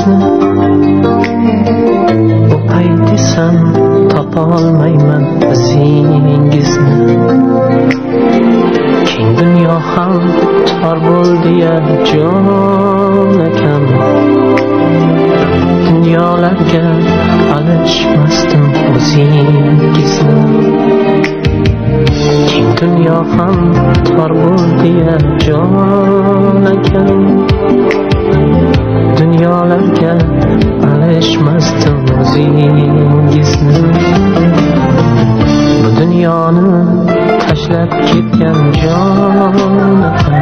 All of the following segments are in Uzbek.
yuzingizni o'qay desam topolmayman izingizni. Keng dunyo ham tor bo'ldi-ya jon akam, dunyolarga alishmasdim o'zingizni. Keng dunyo ham tor bo'ldi-ya jon akam, dunyolarga alishmasdim o'zingizni. Bu dunyoni tashlab ketgan jon akam,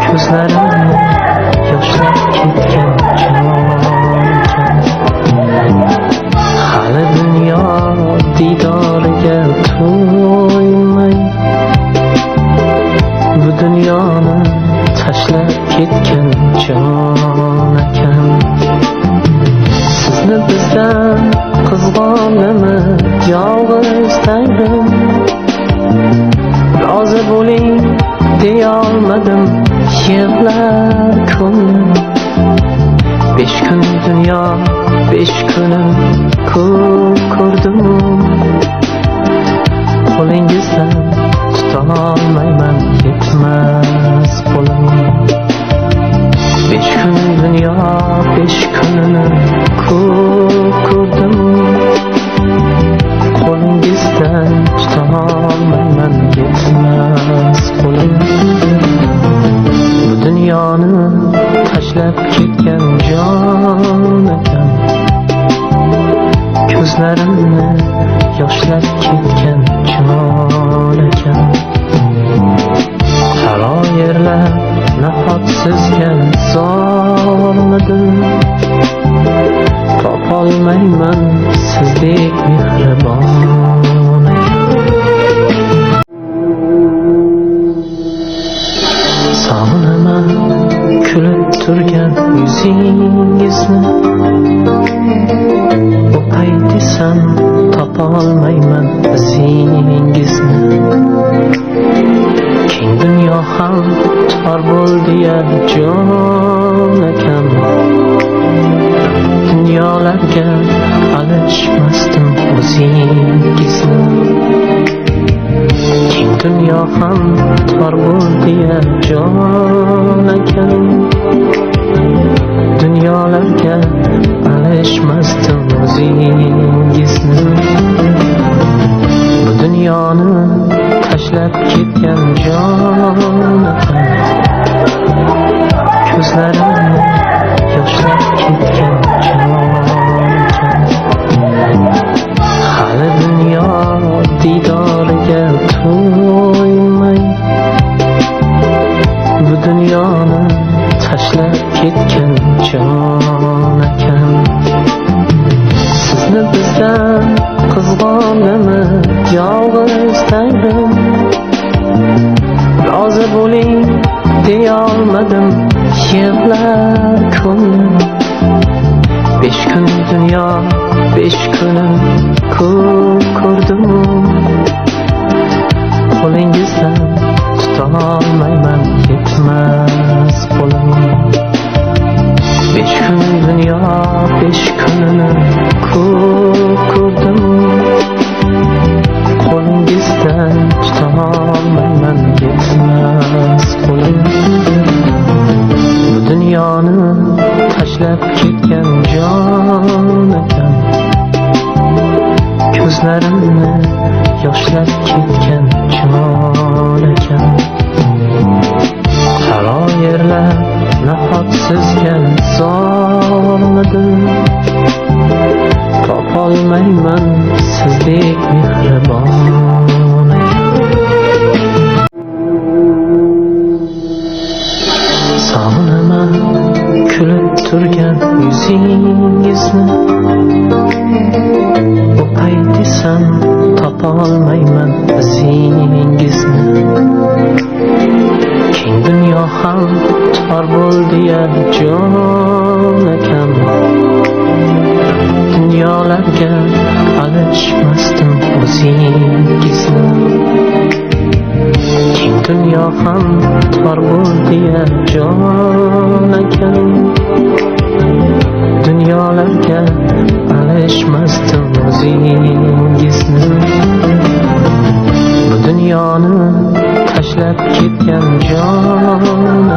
ko'zlarimni yoshlab ketgan jon akam. Hali dunyo diydoriga to'ymay, bu dunyoni tashlab ketgan jon akam. Sizni bizdan qizg'onimi yolg'iz tangrim, rozi bo'ling deyolmadim yig'lar ko'nglim. 5 kun dunyo 5 kunim ko'p ko'rdim, qo'lingizdan tutolmayman yetmas qo'lim. 5 kun dunyo 5 kunini ko'p ko'rdim, qo'lingizdan tutolmayman yetmas qo'lim. Bu dunyoni tashlab ketgan jon akam, ko'zlarimni yoshlab ketgan jon akam. Qaro yerlar nahot sizga zormidim, topolmayman sizdek mehribon akam. Sog'inaman kulib turgan yuzingizni, o'qay desam topolmayman izingizni. Keng dunyo ham tor bo'ldi-ya jon akam, dunyolarga alishmasdim o'zingizni. Keng dunyo ham tor bo'ldi-ya jon akam, dunyolarga alishmasdim o'zingizni. Bu dunyoni tashlab ketgan jon akam, ko'zlarimni yoshlab ketgan jon akam. Hali dunyo diydoriga to'ymay, bu dunyoni tashlab ketgan jon akam. Sizni bizdan qizg'onimi yolg'iz tangrim, rozi bo'ling deyolmadim yig'lar ko'nglim. 5 kun dunyo 5 kunim ko'p ko'rdim, qo'lingizdan tutolmayman yetmas qo'lim. 5 kun dunyo 5 kunini ko'p ko'rdim, qo'lingizdan tutolmayman yetmas qo'lim. Bu dunyoni tashlab ketgan jon akam, ko'zlarimni yoshlab ketgan jon akam. Qaro yerlar nahot sizga zormidim, topolmayman sizdek mehribon akam. Sog'inaman kulib turgan yuzingizni, o'qay desam topolmayman izingizni. Keng dunyo ham tor bo'ldi-ya jon akam, dunyolarga alishmasdim o'zingizni. Keng dunyo ham tor bo'ldi-ya jon akam. Dunyolarga alishmasdim o'zingizni. Bu dunyoni tashlab ketgan jon